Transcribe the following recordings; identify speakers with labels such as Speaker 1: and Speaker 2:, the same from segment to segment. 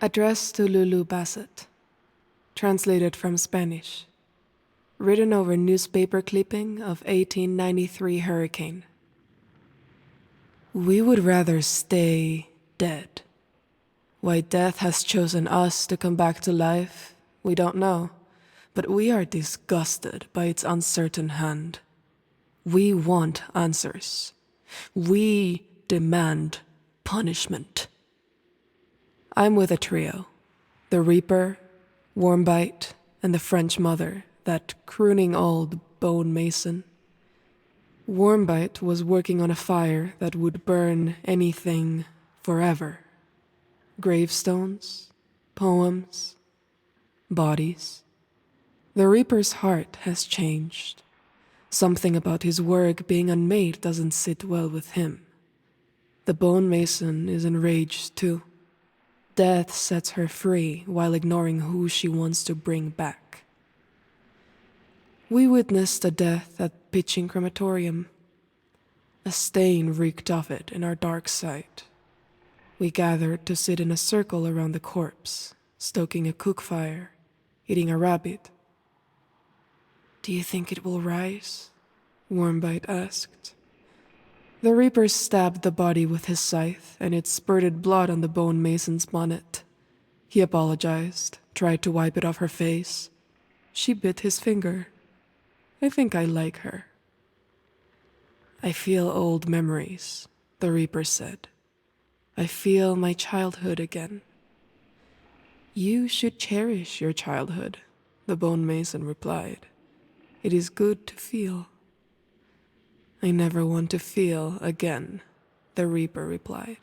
Speaker 1: Addressed to Lulu Bassett. Translated from Spanish. Written over newspaper clipping of 1893 hurricane. We would rather stay dead. Why death has chosen us to come back to life, we don't know, but we are disgusted by its uncertain hand. We want answers. We demand punishment. I'm with a trio. The Reaper, Warmbite, and the French Mother, that crooning old bone mason. Warmbite was working on a fire that would burn anything forever. Gravestones, poems, bodies. The Reaper's heart has changed. Something about his work being unmade doesn't sit well with him. The bone mason is enraged too. Death sets her free while ignoring who she wants to bring back. We witnessed a death at Pitching Crematorium. A stain reeked of it in our dark sight. We gathered to sit in a circle around the corpse, stoking a cook fire, eating a rabbit. "Do you think it will rise?" Warmbite asked. The Reaper stabbed the body with his scythe, and it spurted blood on the bone mason's bonnet. He apologized, tried to wipe it off her face. She bit his finger. I think I like her. "I feel old memories," the Reaper said. "I feel my childhood again." "You should cherish your childhood," the bone mason replied. "It is good to feel." "I never want to feel again," the Reaper replied.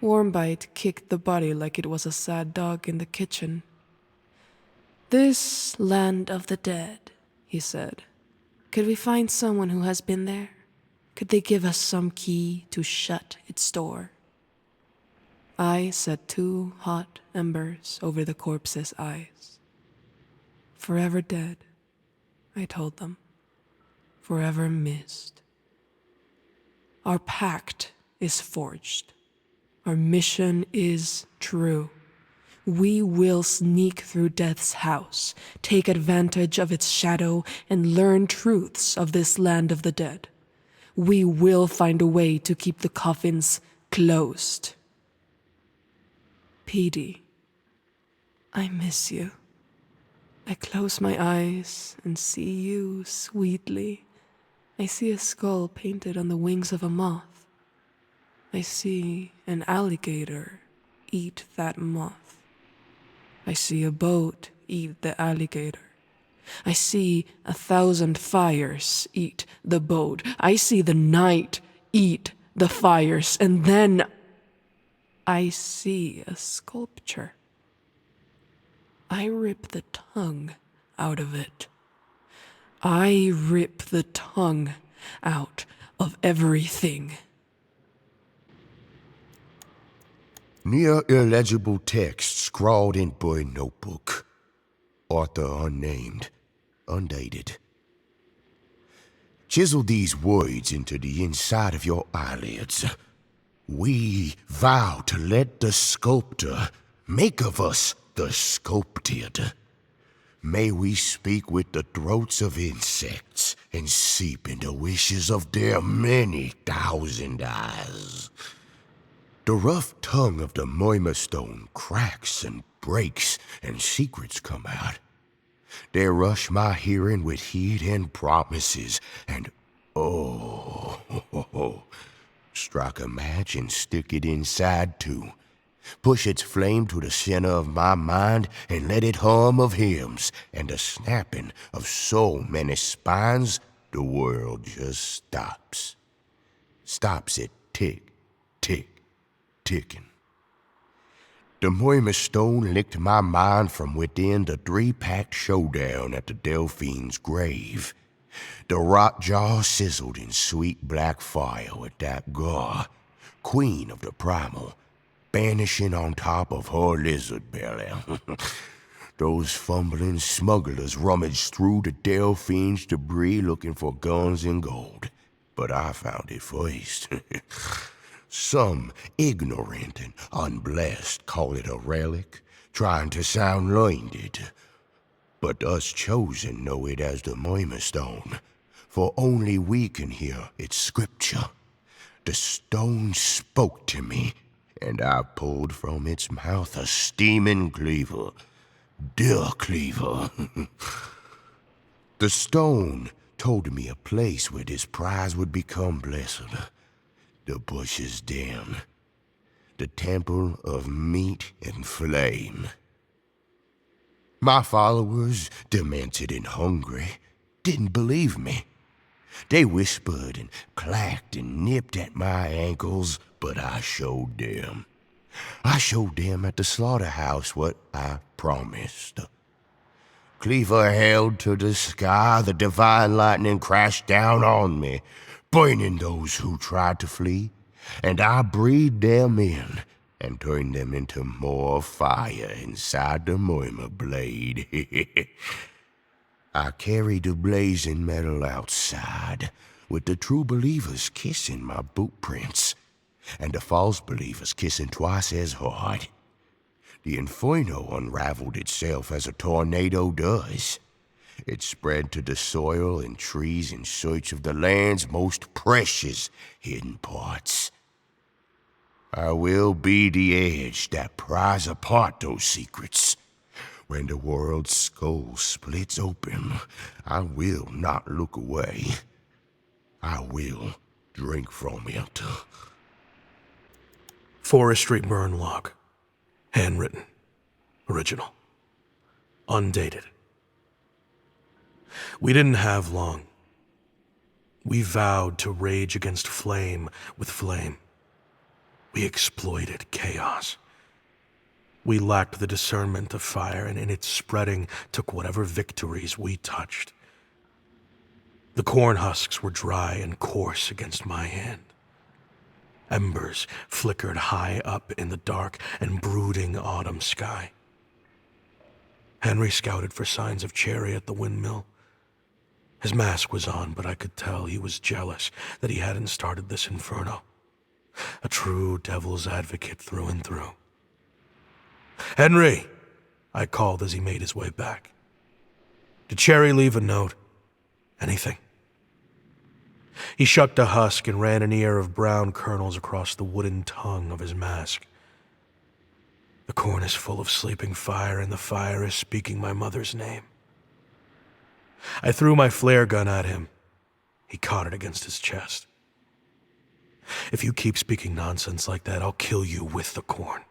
Speaker 1: Warmbite kicked the body like it was a sad dog in the kitchen. "This land of the dead," he said. "Could we find someone who has been there? Could they give us some key to shut its door?" I set 2 hot embers over the corpse's eyes. "Forever dead," I told them. "Forever missed. Our pact is forged. Our mission is true. We will sneak through death's house, take advantage of its shadow, and learn truths of this land of the dead. We will find a way to keep the coffins closed." Petey, I miss you. I close my eyes and see you sweetly. I see a skull painted on the wings of a moth. I see an alligator eat that moth. I see a boat eat the alligator. I see 1,000 fires eat the boat. I see the night eat the fires, and then I see a sculpture. I rip the tongue out of it. I rip the tongue out of everything.
Speaker 2: Near illegible text scrawled in boy notebook. Author unnamed, undated. Chisel these words into the inside of your eyelids. We vow to let the sculptor make of us the sculpted. May we speak with the throats of insects and seep into wishes of their many thousand eyes. The rough tongue of the Moima stone cracks and breaks, and secrets come out. They rush my hearing with heat and promises, and strike a match and stick it inside too. Push its flame to the center of my mind and let it hum of hymns, and the snapping of so many spines, the world just stops. Stops it tick, tick, ticking. The Moima stone licked my mind from within the 3-Pact showdown at the Delphine's grave. The rot jaw sizzled in sweet black fire with that Gar, queen of the primal, banishing on top of her lizard belly. Those fumbling smugglers rummaged through the Delphine's debris looking for guns and gold, but I found it first. Some ignorant and unblessed call it a relic, trying to sound learned. But us chosen know it as the Moima Stone, for only we can hear its scripture. The stone spoke to me, and I pulled from its mouth a steaming cleaver. Dear Cleaver. The stone told me a place where this prize would become blessed. The bush's den. The temple of meat and flame. My followers, demented and hungry, didn't believe me. They whispered and clacked and nipped at my ankles, but I showed them. I showed them at the slaughterhouse what I promised. Cleaver held to the sky, the divine lightning crashed down on me, burning those who tried to flee, and I breathed them in and turned them into more fire inside the Moima blade. I carried the blazing metal outside, with the true believers kissing my boot prints, and the false believers kissing twice as hard. The Infernal unraveled itself as a tornado does. It spread to the soil and trees in search of the land's most precious hidden parts. I will be the edge that pries apart those secrets. When the world's skull splits open, I will not look away. I will drink from it.
Speaker 3: Forestry burn log. Handwritten. Original. Undated. We didn't have long. We vowed to rage against flame with flame. We exploited chaos. We lacked the discernment of fire, and in its spreading took whatever victories we touched. The corn husks were dry and coarse against my hand. Embers flickered high up in the dark and brooding autumn sky. Henry scouted for signs of Cherry at the windmill. His mask was on, but I could tell he was jealous that he hadn't started this inferno. A true devil's advocate through and through. "Henry!" I called as he made his way back. "Did Cherry leave a note? Anything?" He shucked a husk and ran an ear of brown kernels across the wooden tongue of his mask. "The corn is full of sleeping fire, and the fire is speaking my mother's name." I threw my flare gun at him. He caught it against his chest. "If you keep speaking nonsense like that, I'll kill you with the corn."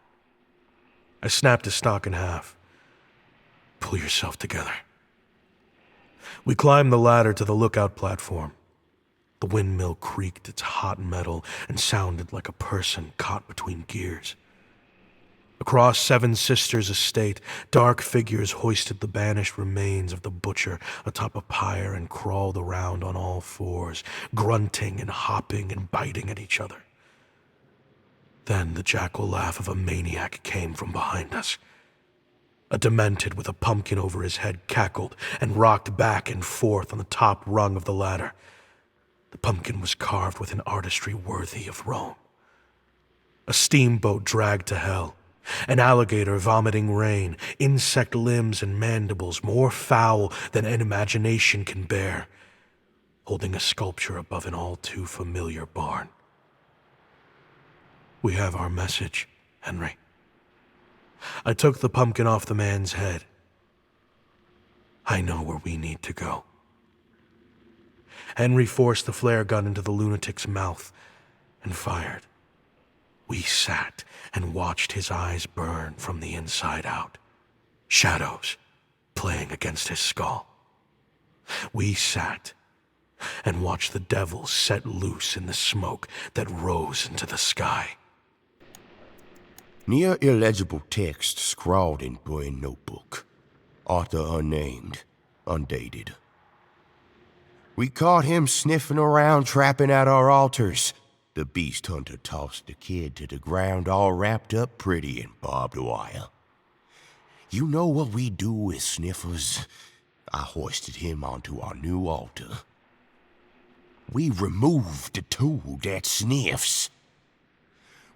Speaker 3: I snapped his stock in half. "Pull yourself together." We climbed the ladder to the lookout platform. The windmill creaked its hot metal and sounded like a person caught between gears. Across Seven Sisters' estate, dark figures hoisted the banished remains of the butcher atop a pyre and crawled around on all fours, grunting and hopping and biting at each other. Then the jackal laugh of a maniac came from behind us. A Demented with a pumpkin over his head cackled and rocked back and forth on the top rung of the ladder. The pumpkin was carved with an artistry worthy of Rome. A steamboat dragged to hell, an alligator vomiting rain, insect limbs and mandibles more foul than an imagination can bear, holding a sculpture above an all too familiar barn. "We have our message, Henry." I took the pumpkin off the man's head. "I know where we need to go." Henry forced the flare gun into the lunatic's mouth and fired. We sat and watched his eyes burn from the inside out, shadows playing against his skull. We sat and watched the devil set loose in the smoke that rose into the sky.
Speaker 2: Near illegible text scrawled in burned notebook. Author unnamed, undated. We caught him sniffing around, trapping at our altars. The beast hunter tossed the kid to the ground, all wrapped up pretty in barbed wire. You know what we do with sniffers? I hoisted him onto our new altar. We removed the tool that sniffs.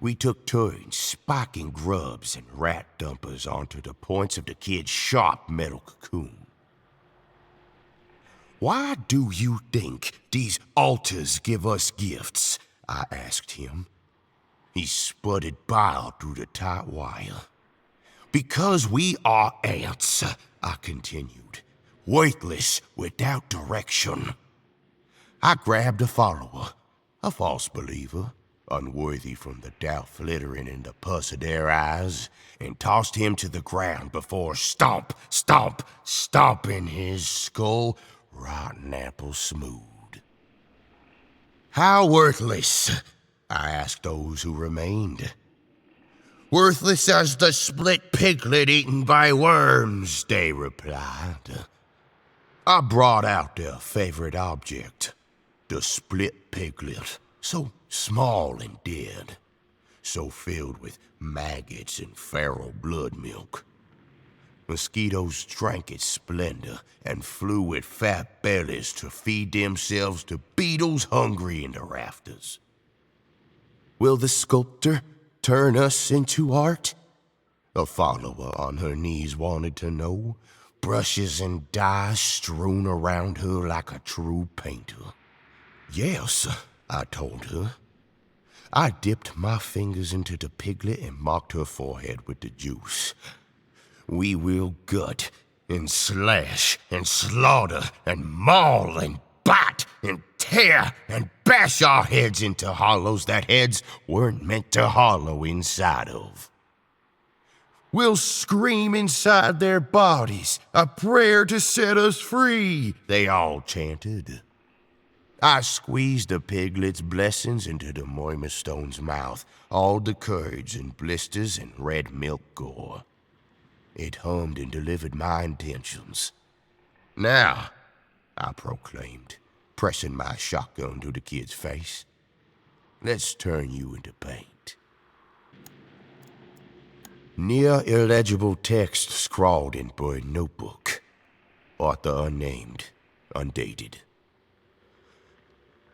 Speaker 2: We took turns spiking grubs and rat dumpers onto the points of the kid's sharp metal cocoon. "Why do you think these altars give us gifts?" I asked him. He sputtered bile through the tight wire. "Because we are ants," I continued, "worthless without direction." I grabbed a follower, a false believer, unworthy from the doubt flittering in the pus of their eyes, and tossed him to the ground before stomp, stomp, stomping his skull rotten apple smooth. "How worthless?" I asked those who remained. "Worthless as the split piglet eaten by worms," they replied. I brought out their favorite object, the split piglet, so small and dead, so filled with maggots and feral blood milk. Mosquitoes drank its splendor and flew with fat bellies to feed themselves to beetles hungry in the rafters. "Will the sculptor turn us into art?" a follower on her knees wanted to know, brushes and dye strewn around her like a true painter. "Yes," I told her. I dipped my fingers into the piglet and marked her forehead with the juice. "We will gut and slash and slaughter and maul and bite and tear and bash our heads into hollows that heads weren't meant to hollow inside of. We'll scream inside their bodies, a prayer to set us free," they all chanted. I squeezed the piglet's blessings into the Moima Stone's mouth, all the curds and blisters and red milk gore. It hummed and delivered my intentions. "Now," I proclaimed, pressing my shotgun to the kid's face, "let's turn you into paint." Near illegible text scrawled in bird notebook. Author unnamed, undated.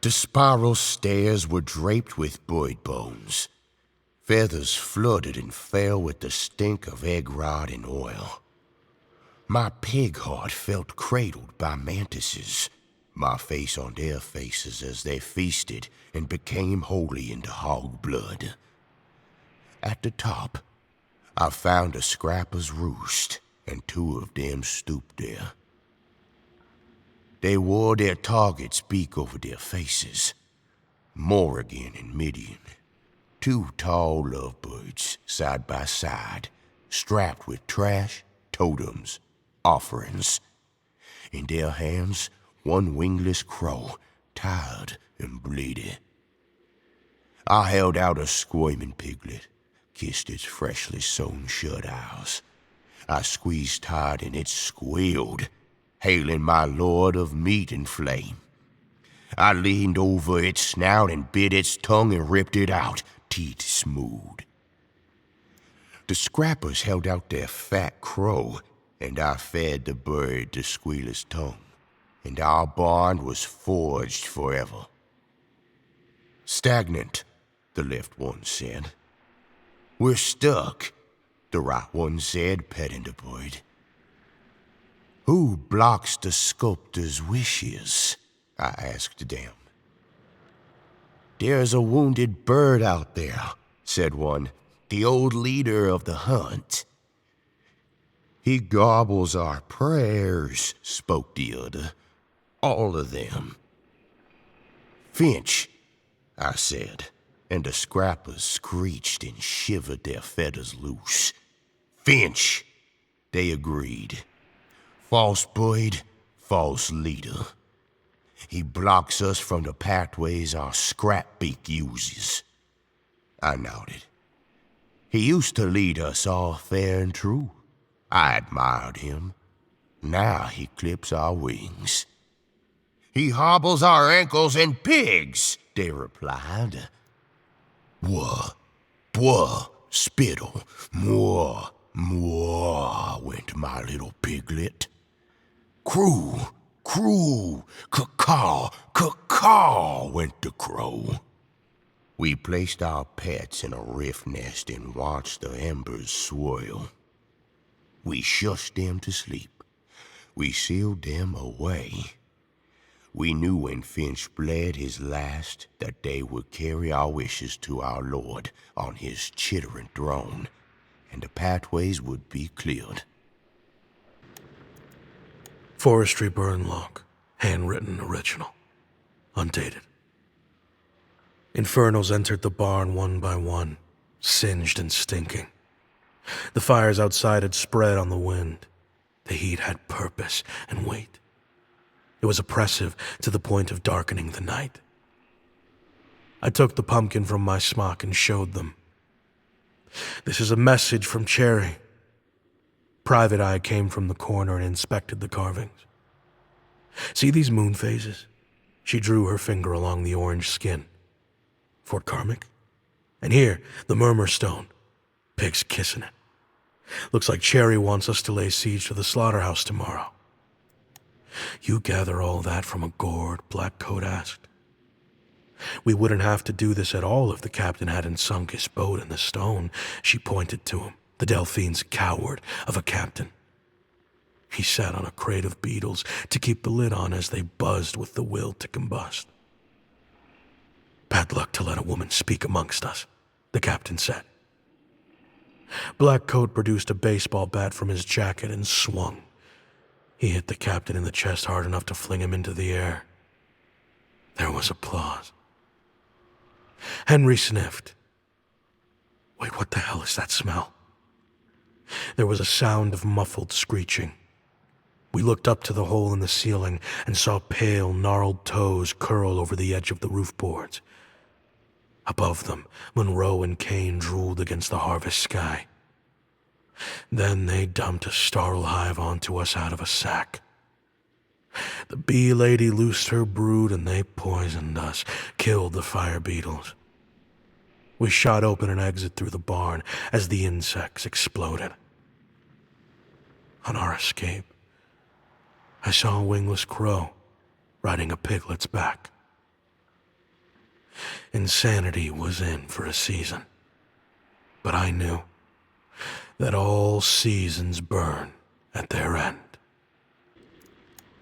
Speaker 2: The spiral stairs were draped with bird bones. Feathers fluttered and fell with the stink of egg rot and oil. My pig heart felt cradled by mantises, my face on their faces as they feasted and became holy into hog blood. At the top, I found a scrapper's roost, and two of them stooped there. They wore their target's beak over their faces. Morrigan and Midian, two tall lovebirds side by side, strapped with trash, totems, offerings. In their hands, one wingless crow, tired and bleeding. I held out a squirming piglet, kissed its freshly sewn shut eyes. I squeezed hard and it squealed, hailing my lord of meat and flame. I leaned over its snout and bit its tongue and ripped it out, teeth smooth. The scrappers held out their fat crow, and I fed the bird the squealer's tongue, and our bond was forged forever. "Stagnant," the left one said. "We're stuck," the right one said, petting the bird. "Who blocks the sculptor's wishes?" I asked them. "There's a wounded bird out there," said one, "the old leader of the hunt." "He gobbles our prayers," spoke the other. "All of them." "Finch," I said, and the scrappers screeched and shivered their feathers loose. "Finch," they agreed. "False bird, false leader. He blocks us from the pathways our scrap beak uses." I nodded. "He used to lead us all fair and true. I admired him. Now he clips our wings." "He hobbles our ankles and pigs," they replied. "Wah, bwah, spittle, mwah, mwah," went my little piglet. "Crew, crew, caw-caw, caw-caw," went the crow. We placed our pets in a rift nest and watched the embers swirl. We shushed them to sleep. We sealed them away. We knew when Finch bled his last that they would carry our wishes to our Lord on his chittering throne, and the pathways would be cleared.
Speaker 3: Forestry burn log, handwritten original, undated. Infernals entered the barn one by one, singed and stinking. The fires outside had spread on the wind. The heat had purpose and weight. It was oppressive to the point of darkening the night. I took the pumpkin from my smock and showed them. This is a message from Cherry. Private Eye came from the corner and inspected the carvings. See these moon phases? She drew her finger along the orange skin. Fort Karmic? And here, the Murmur Stone. Pigs kissing it. Looks like Cherry wants us to lay siege to the slaughterhouse tomorrow. You gather all that from a gourd, Blackcoat asked. We wouldn't have to do this at all if the captain hadn't sunk his boat in the stone. She pointed to him, the Delphine's coward of a captain. He sat on a crate of beetles to keep the lid on as they buzzed with the will to combust. Bad luck to let a woman speak amongst us, the captain said. Blackcoat produced a baseball bat from his jacket and swung. He hit the captain in the chest hard enough to fling him into the air. There was applause. Henry sniffed. Wait, what the hell is that smell? There was a sound of muffled screeching. We looked up to the hole in the ceiling and saw pale, gnarled toes curl over the edge of the roof boards. Above them, Monroe and Cain drooled against the harvest sky. Then they dumped a startle hive onto us out of a sack. The bee lady loosed her brood and they poisoned us, killed the fire beetles. We shot open an exit through the barn as the insects exploded. On our escape, I saw a wingless crow riding a piglet's back. Insanity was in for a season, but I knew that all seasons burn at their end.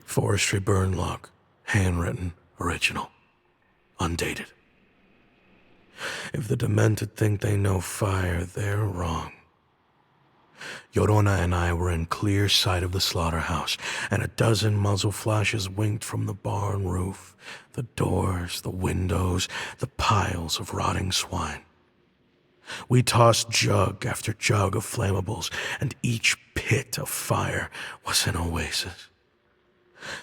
Speaker 3: Forestry burn log, handwritten, original, undated. If the Demented think they know fire, they're wrong. Llorona and I were in clear sight of the slaughterhouse, and a dozen muzzle flashes winked from the barn roof, the doors, the windows, the piles of rotting swine. We tossed jug after jug of flammables, and each pit of fire was an oasis.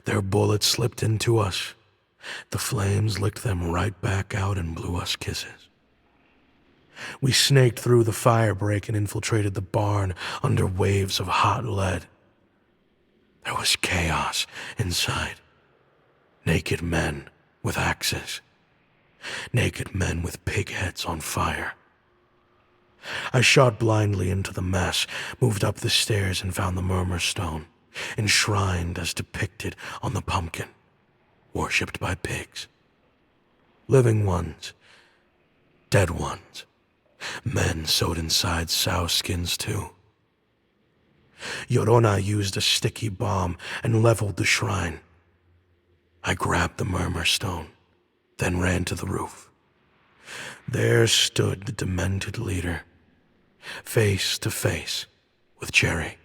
Speaker 3: Their bullets slipped into us. The flames licked them right back out and blew us kisses. We snaked through the fire break and infiltrated the barn under waves of hot lead. There was chaos inside. Naked men with axes. Naked men with pig heads on fire. I shot blindly into the mess, moved up the stairs and found the Murmur Stone, enshrined as depicted on the pumpkin, worshipped by pigs. Living ones, dead ones, men sewed inside sow skins too. Llorona used a sticky bomb and leveled the shrine. I grabbed the Murmur Stone, then ran to the roof. There stood the Demented leader, face to face with Cherry.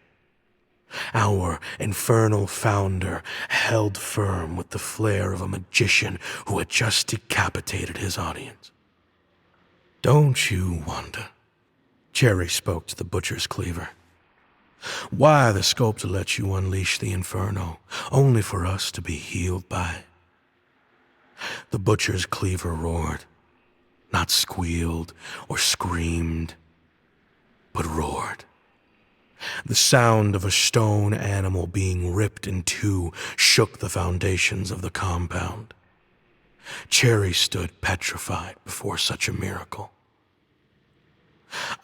Speaker 3: Our infernal founder held firm with the flair of a magician who had just decapitated his audience. Don't you wonder, Cherry spoke to the butcher's cleaver, why the sculptor let you unleash the inferno, only for us to be healed by it? The butcher's cleaver roared, not squealed or screamed, but roared. The sound of a stone animal being ripped in two shook the foundations of the compound. Cherry stood petrified before such a miracle.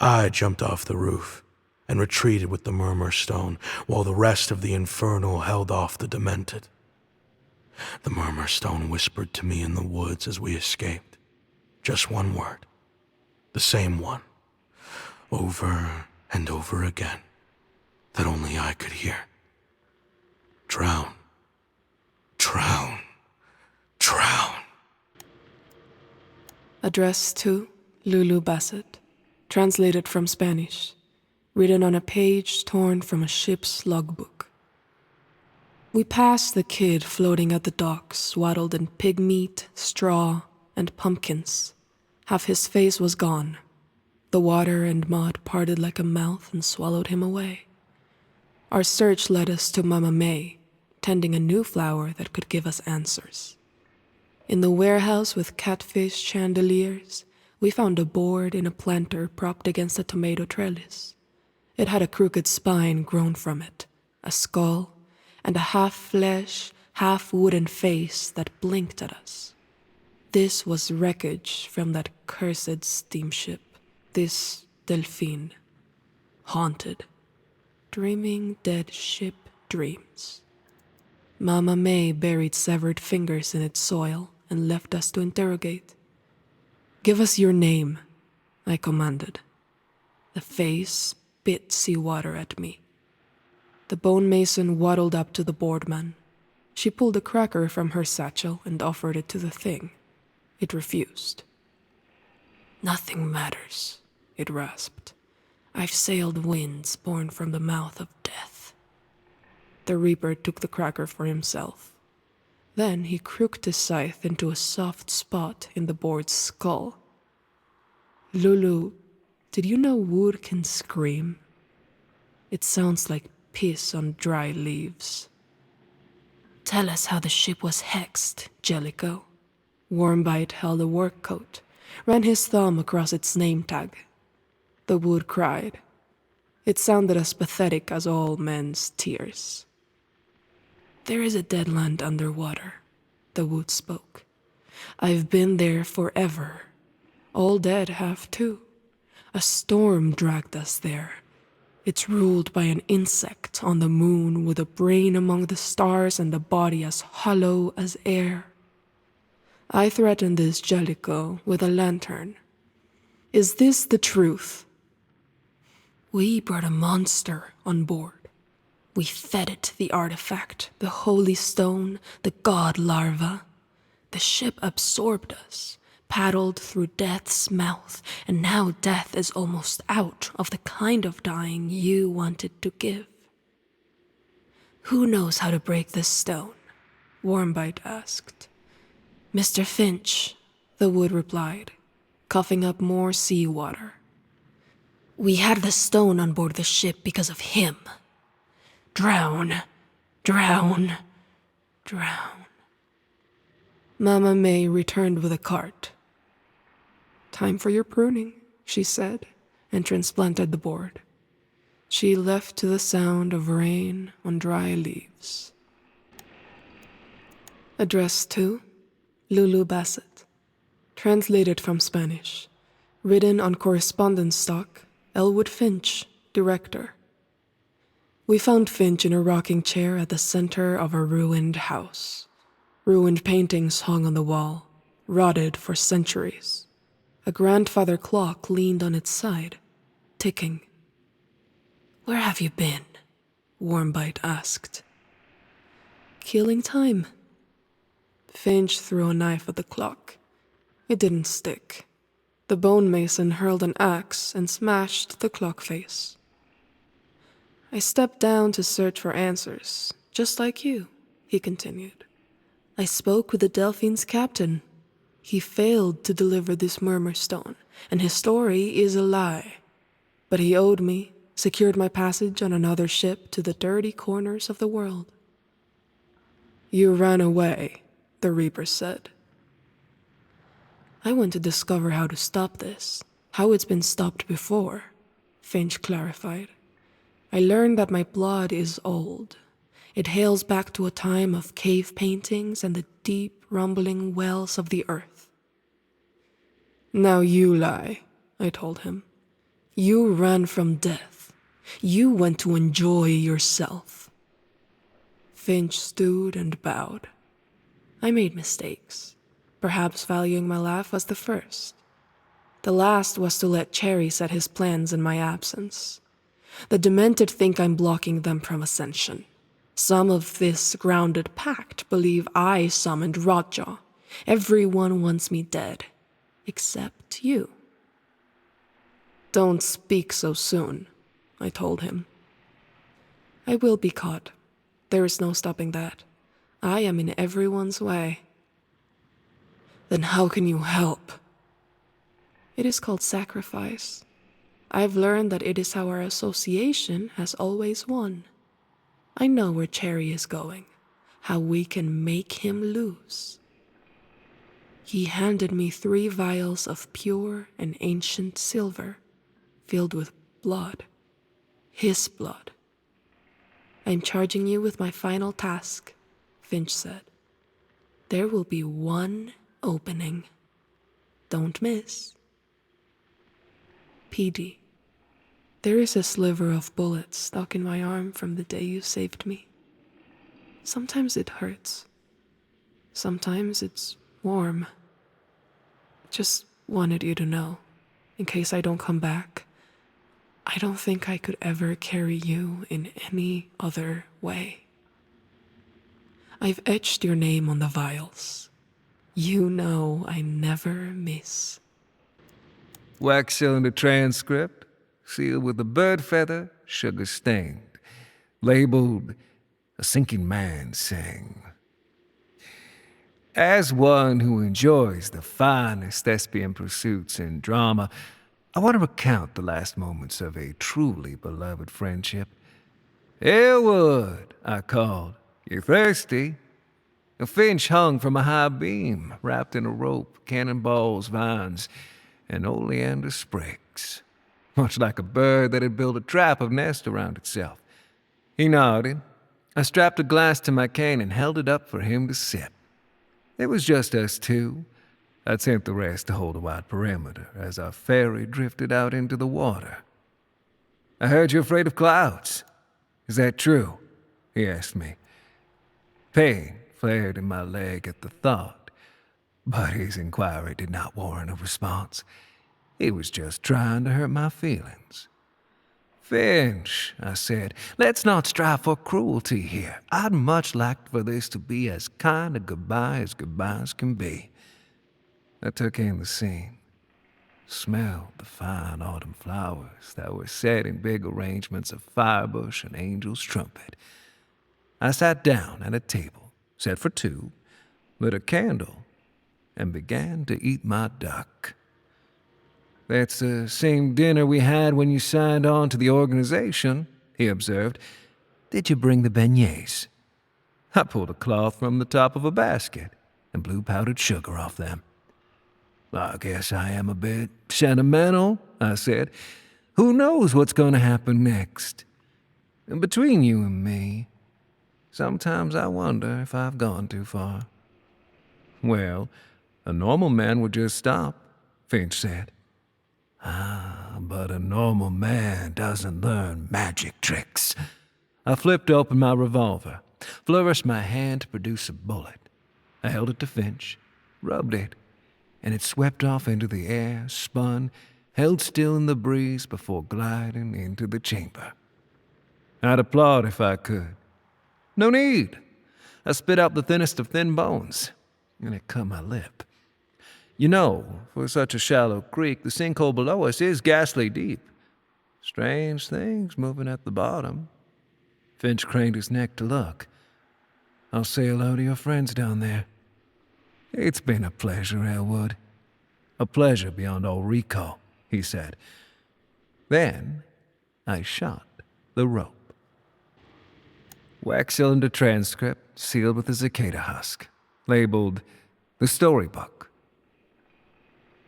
Speaker 3: I jumped off the roof and retreated with the Murmur Stone while the rest of the Infernal held off the Demented. The Murmur Stone whispered to me in the woods as we escaped. Just one word. The same one. Over and over again. That only I could hear. Drown. Drown. Drown.
Speaker 1: Addressed to Lulu Bassett. Translated from Spanish. Written on a page torn from a ship's logbook. We passed the kid floating at the docks, swaddled in pig meat, straw, and pumpkins. Half his face was gone. The water and mud parted like a mouth and swallowed him away. Our search led us to Mama May, tending a new flower that could give us answers. In the warehouse with catfish chandeliers, we found a board in a planter propped against a tomato trellis. It had a crooked spine grown from it, a skull, and a half-flesh, half-wooden face that blinked at us. This was wreckage from that cursed steamship, this Delphine. Haunted. Dreaming dead ship dreams. Mama May buried severed fingers in its soil and left us to interrogate. "Give us your name," I commanded. The face spit seawater at me. The bone mason waddled up to the boardman. She pulled a cracker from her satchel and offered it to the thing. It refused. "Nothing matters," it rasped. "I've sailed winds born from the mouth of death." The Reaper took the cracker for himself. Then he crooked his scythe into a soft spot in the board's skull. "Lulu, did you know wood can scream? It sounds like piss on dry leaves." "Tell us how the ship was hexed, Jellicoe." Warmbite held a work coat, ran his thumb across its name tag. The wood cried. It sounded as pathetic as all men's tears. "There is a dead land underwater," the wood spoke. "I've been there forever. All dead have too. A storm dragged us there. It's ruled by an insect on the moon with a brain among the stars and a body as hollow as air. I threatened this Jellicoe with a lantern. Is this the truth? We brought a monster on board. We fed it the artifact, the holy stone, the god larva. The ship absorbed us, paddled through death's mouth, and now death is almost out of the kind of dying you wanted to give. Who knows how to break this stone? Warmbite asked. Mr. Finch, the wood replied, coughing up more seawater. We had the stone on board the ship because of him. Drown, drown, drown. Mama May returned with a cart. Time for your pruning, she said, and transplanted the board. She left to the sound of rain on dry leaves. Addressed to Lulu Bassett. Translated from Spanish. Written on correspondence stock, Elwood Finch, director. We found Finch in a rocking chair at the center of a ruined house. Ruined paintings hung on the wall, rotted for centuries. A grandfather clock leaned on its side, ticking. Where have you been? Warmbite asked. Killing time. Finch threw a knife at the clock. It didn't stick. The bone mason hurled an axe and smashed the clock face. I stepped down to search for answers, just like you, he continued. I spoke with the Delphine's captain. He failed to deliver this murmur stone, and his story is a lie. But he owed me, secured my passage on another ship to the dirty corners of the world. You ran away, the Reaper said. I went to discover how to stop this, how it's been stopped before, Finch clarified. I learned that my blood is old. It hails back to a time of cave paintings and the deep, rumbling wells of the earth. Now you lie, I told him. You ran from death. You went to enjoy yourself. Finch stood and bowed. I made mistakes. perhaps valuing my laugh was the first. The last was to let Cherry set his plans in my absence. The Demented think I'm blocking them from ascension. Some of this grounded Pact believe I summoned Rotjaw. Everyone wants me dead, except you. Don't speak so soon, I told him. I will be caught. There is no stopping that. I am in everyone's way. Then how can you help? It is called sacrifice. I've learned that it is how our association has always won. I know where Cherry is going, how we can make him lose. He handed me 3 vials of pure and ancient silver, filled with blood. His blood. I'm charging you with my final task, Finch said. There will be one opening. Don't miss. PD. There is a sliver of bullet stuck in my arm from the day you saved me. Sometimes it hurts. Sometimes it's warm. Just wanted you to know, in case I don't come back. I don't think I could ever carry you in any other way. I've etched your name on the vials. You know I never miss.
Speaker 4: Wax cylinder transcript, sealed with a bird feather, sugar stained, labeled "A Sinking Man Sang." As one who enjoys the finest thespian pursuits and drama, I want to recount the last moments of a truly beloved friendship. "Elwood," I called. "You thirsty?" A finch hung from a high beam, wrapped in a rope, cannonballs, vines, and oleander sprigs, much like a bird that had built a trap of nest around itself. He nodded. I strapped a glass to my cane and held it up for him to sip. It was just us two. I'd sent the rest to hold a wide perimeter as our ferry drifted out into the water. "I heard you're afraid of clouds. Is that true?" he asked me. Pain flared in my leg at the thought, but his inquiry did not warrant a response. He was just trying to hurt my feelings. "Finch," I said, "let's not strive for cruelty here. I'd much like for this to be as kind a goodbye as goodbyes can be." I took in the scene, smelled the fine autumn flowers that were set in big arrangements of firebush and angel's trumpet. I sat down at a table, set for 2, lit a candle, and began to eat my duck. "That's the same dinner we had when you signed on to the organization," he observed. "Did you bring the beignets?" I pulled a cloth from the top of a basket and blew powdered sugar off them. "I guess I am a bit sentimental," I said. "Who knows what's going to happen next? And between you and me, sometimes I wonder if I've gone too far." "Well, a normal man would just stop," Finch said. But a normal man doesn't learn magic tricks." I flipped open my revolver, flourished my hand to produce a bullet. I held it to Finch, rubbed it, and it swept off into the air, spun, held still in the breeze before gliding into the chamber. I'd applaud if I could. No need. I spit out the thinnest of thin bones, and it cut my lip. You know, for such a shallow creek, the sinkhole below us is ghastly deep. Strange things moving at the bottom. Finch craned his neck to look. "I'll say hello to your friends down there." "It's been a pleasure, Elwood. A pleasure beyond all recall," he said. Then I shot the rope. Wax cylinder transcript sealed with a cicada husk, labeled "The Storybook."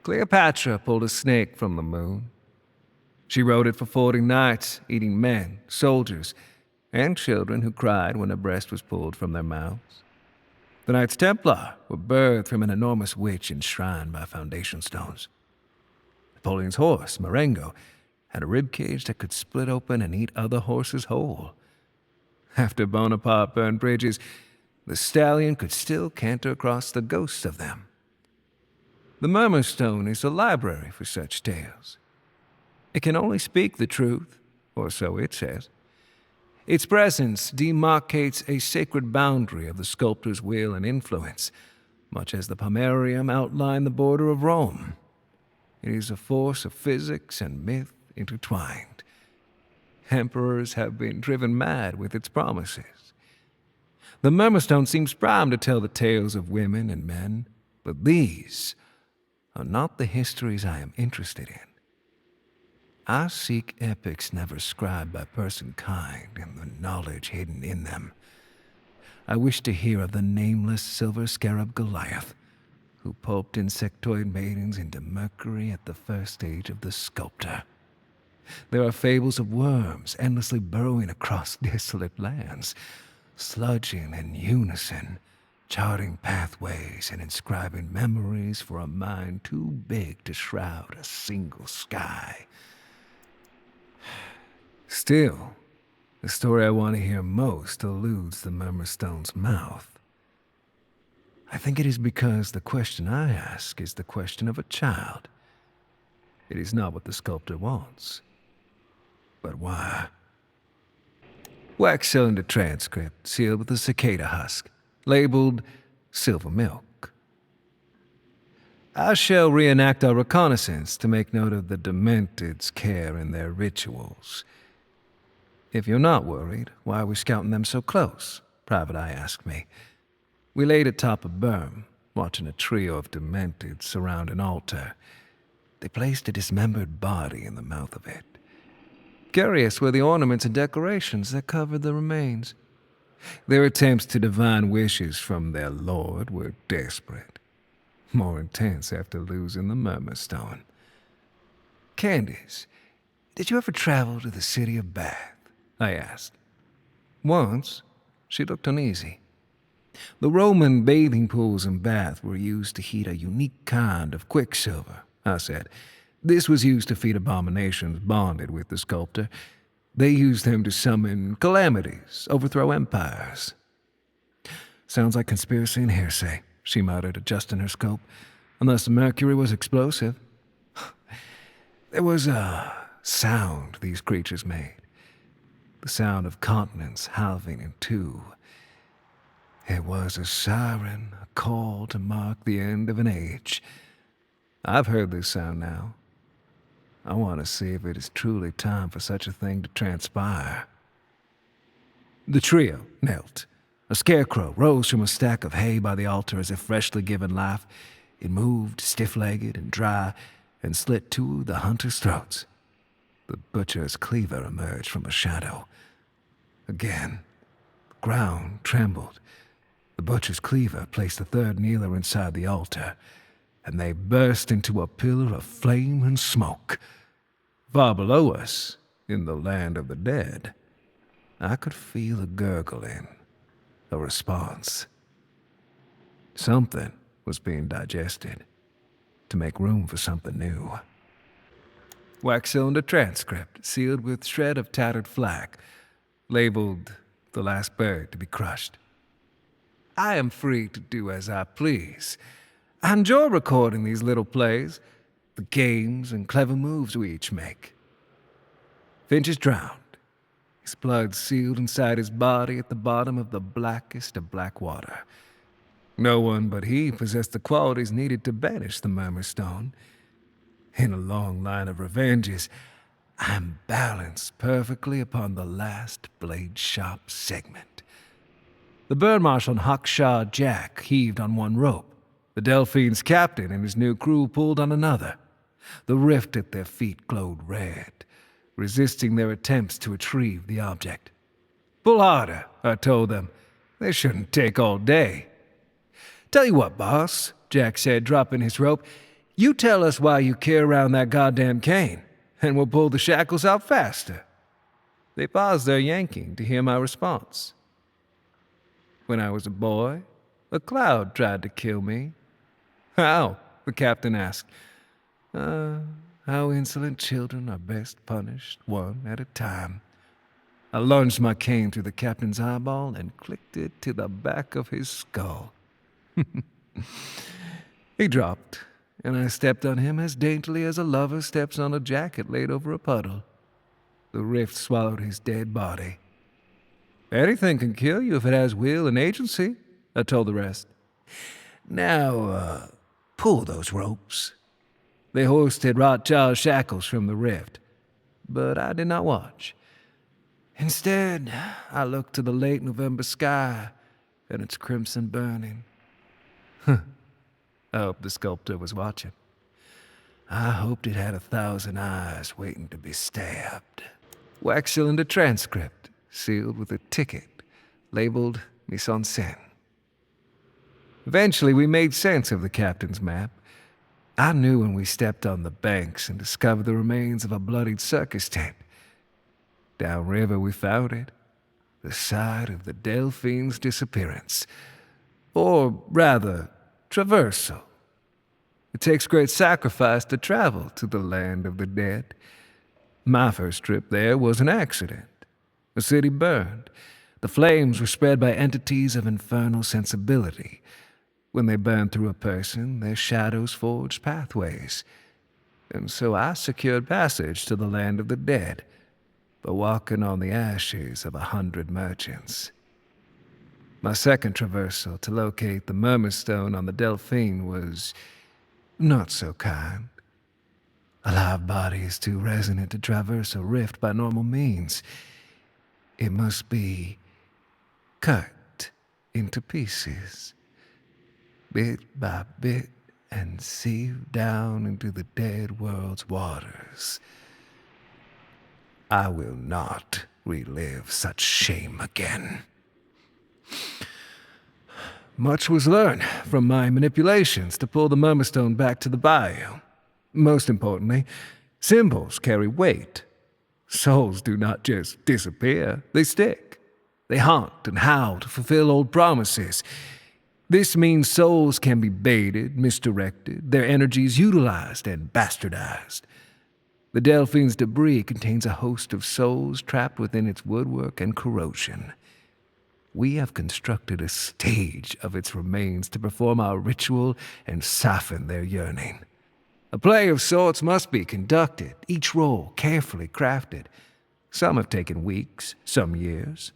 Speaker 4: Cleopatra pulled a snake from the moon. She rode it for 40 nights, eating men, soldiers, and children who cried when a breast was pulled from their mouths. The Knights Templar were birthed from an enormous witch enshrined by foundation stones. Napoleon's horse, Marengo, had a rib cage that could split open and eat other horses whole. After Bonaparte burned bridges, the stallion could still canter across the ghosts of them. The Murmurstone is a library for such tales. It can only speak the truth, or so it says. Its presence demarcates a sacred boundary of the sculptor's will and influence, much as the Pomerium outlined the border of Rome. It is a force of physics and myth intertwined. Emperors have been driven mad with its promises. The Murmurstone seems primed to tell the tales of women and men, but these are not the histories I am interested in. I seek epics never scribed by person kind and the knowledge hidden in them. I wish to hear of the nameless silver scarab Goliath, who pulped insectoid maidens into mercury at the first stage of the sculptor. There are fables of worms endlessly burrowing across desolate lands, sludging in unison, charting pathways and inscribing memories for a mind too big to shroud a single sky. Still, the story I want to hear most eludes the Murmurstone's mouth. I think it is because the question I ask is the question of a child. It is not what the sculptor wants, but why. Wax cylinder transcript sealed with a cicada husk, labeled Silver Milk. I shall reenact our reconnaissance to make note of the Demented's care in their rituals. If you're not worried, why are we scouting them so close? Private Eye asked me. We laid atop a berm, watching a trio of Demented surround an altar. They placed a dismembered body in the mouth of it. Curious were the ornaments and decorations that covered the remains. Their attempts to divine wishes from their lord were desperate. More intense after losing the Murmurstone. Candace, did you ever travel to the city of Bath? I asked. Once. She looked uneasy. The Roman bathing pools in Bath were used to heat a unique kind of quicksilver, I said. This was used to feed abominations bonded with the sculptor. They used them to summon calamities, overthrow empires. Sounds like conspiracy and hearsay, she muttered, adjusting her scope. Unless the mercury was explosive. There was a sound these creatures made. The sound of continents halving in two. It was a siren, a call to mark the end of an age. I've heard this sound now. I want to see if it is truly time for such a thing to transpire. The trio knelt. A scarecrow rose from a stack of hay by the altar as if freshly given life. It moved, stiff-legged and dry, and slit two of the hunters' throats. The butcher's cleaver emerged from a shadow. Again, the ground trembled. The butcher's cleaver placed the third kneeler inside the altar, and they burst into a pillar of flame and smoke. Far below us, in the land of the dead, I could feel a gurgling, a response. Something was being digested to make room for something new. Wax cylinder transcript sealed with shred of tattered flag, labeled the last bird to be crushed. I am free to do as I please. I enjoy recording these little plays, the games and clever moves we each make. Finch is drowned, his blood sealed inside his body at the bottom of the blackest of black water. No one but he possessed the qualities needed to banish the Murmurstone. In a long line of revenges, I'm balanced perfectly upon the last blade-sharp segment. The Bird Marshal and Hawkshaw Jack heaved on one rope. The Delphine's captain and his new crew pulled on another. The rift at their feet glowed red, resisting their attempts to retrieve the object. Pull harder, I told them. This shouldn't take all day. Tell you what, boss, Jack said, dropping his rope. You tell us why you carry around that goddamn Cain, and we'll pull the shackles out faster. They paused their yanking to hear my response. When I was a boy, a cloud tried to kill me. How? The captain asked. How insolent children are best punished, one at a time. I lunged my cane through the captain's eyeball and clicked it to the back of his skull. He dropped and I stepped on him as daintily as a lover steps on a jacket laid over a puddle. The rift swallowed his dead body. Anything can kill you if it has will and agency, I told the rest. Now, pull those ropes. They hoisted Rotjaw's shackles from the rift, but I did not watch. Instead, I looked to the late November sky and its crimson burning. I hope the sculptor was watching. I hoped it had 1,000 eyes waiting to be stabbed. Wax cylinder transcript, sealed with a ticket, labeled Mise en scène. Eventually, we made sense of the captain's map. I knew when we stepped on the banks and discovered the remains of a bloodied circus tent. Downriver, we found it, the site of the Delphine's disappearance. Or rather, traversal. It takes great sacrifice to travel to the land of the dead. My first trip there was an accident. The city burned. The flames were spread by entities of infernal sensibility. When they burned through a person, their shadows forged pathways. And so I secured passage to the land of the dead by walking on the ashes of 100 merchants. My second traversal to locate the murmur stone on the Delphine was not so kind. A live body is too resonant to traverse a rift by normal means. It must be cut into pieces, bit by bit, and sieved down into the dead world's waters. I will not relive such shame again. Much was learned from my manipulations to pull the Murmurstone back to the bayou. Most importantly, symbols carry weight. Souls do not just disappear, they stick. They haunt and howl to fulfill old promises. This means souls can be baited, misdirected, their energies utilized and bastardized. The Delphine's debris contains a host of souls trapped within its woodwork and corrosion. We have constructed a stage of its remains to perform our ritual and soften their yearning. A play of sorts must be conducted, each role carefully crafted. Some have taken weeks, some years,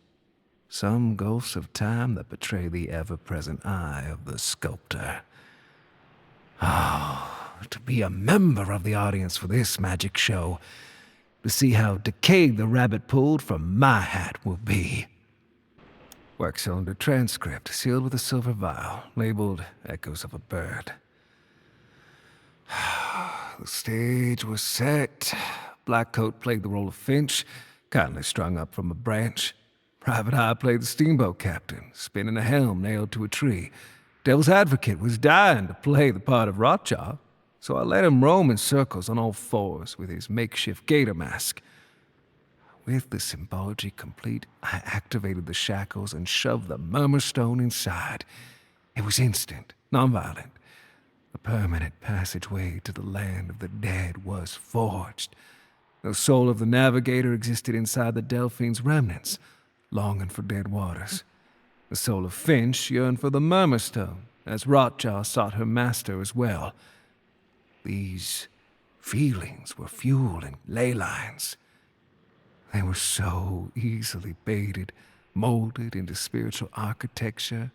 Speaker 4: some gulfs of time that betray the ever-present eye of the sculptor. To be a member of the audience for this magic show, to see how decayed the rabbit pulled from my hat will be. Wax cylinder transcript sealed with a silver vial, labeled Echoes of a Bird. The stage was set. Blackcoat played the role of Finch, kindly strung up from a branch. Private Eye played the steamboat captain, spinning a helm nailed to a tree. Devil's Advocate was dying to play the part of Rotjaw, so I let him roam in circles on all fours with his makeshift gator mask. With the symbology complete, I activated the shackles and shoved the murmur stone inside. It was instant, nonviolent. A permanent passageway to the land of the dead was forged. The soul of the navigator existed inside the Delphine's remnants, longing for dead waters. The soul of Finch yearned for the murmur stone, as Rotjaw sought her master as well. These feelings were fueling ley lines. They were so easily baited, molded into spiritual architecture.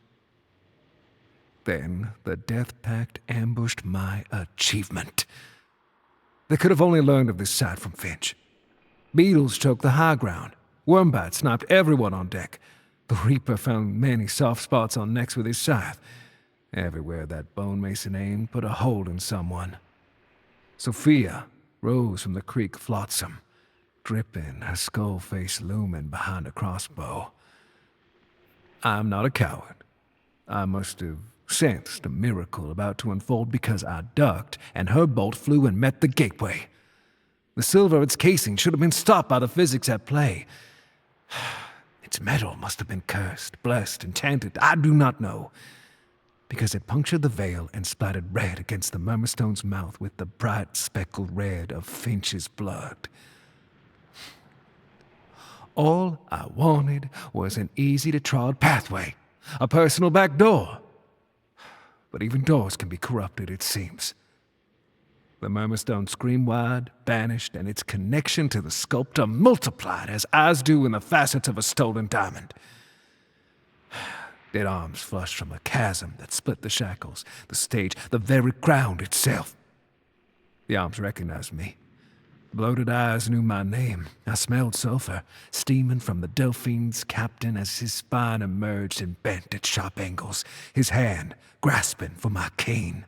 Speaker 4: Then the Death Pact ambushed my achievement. They could have only learned of this site from Finch. Beetles choked the high ground. Wormbite sniped everyone on deck. The Reaper found many soft spots on necks with his scythe. Everywhere that bone mason aimed put a hole in someone. Sophia rose from the creek flotsam, dripping, her skull face looming behind a crossbow. I'm not a coward. I must have sensed a miracle about to unfold because I ducked, and her bolt flew and met the gateway. The silver of its casing should have been stopped by the physics at play. Its metal must have been cursed, blessed, enchanted. I do not know. Because it punctured the veil and splattered red against the Murmurstone's mouth with the bright speckled red of Finch's blood. All I wanted was an easy-to-trod pathway, a personal back door. But even doors can be corrupted, it seems. The Murmurstone screamed wide, vanished, and its connection to the sculptor multiplied as eyes do in the facets of a stolen diamond. Dead arms flushed from a chasm that split the shackles, the stage, the very ground itself. The arms recognized me. Bloated eyes knew my name. I smelled sulfur, steaming from the Delphine's captain as his spine emerged and bent at sharp angles, his hand grasping for my cane.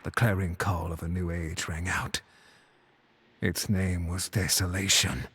Speaker 4: The clarion call of a new age rang out. Its name was Desolation.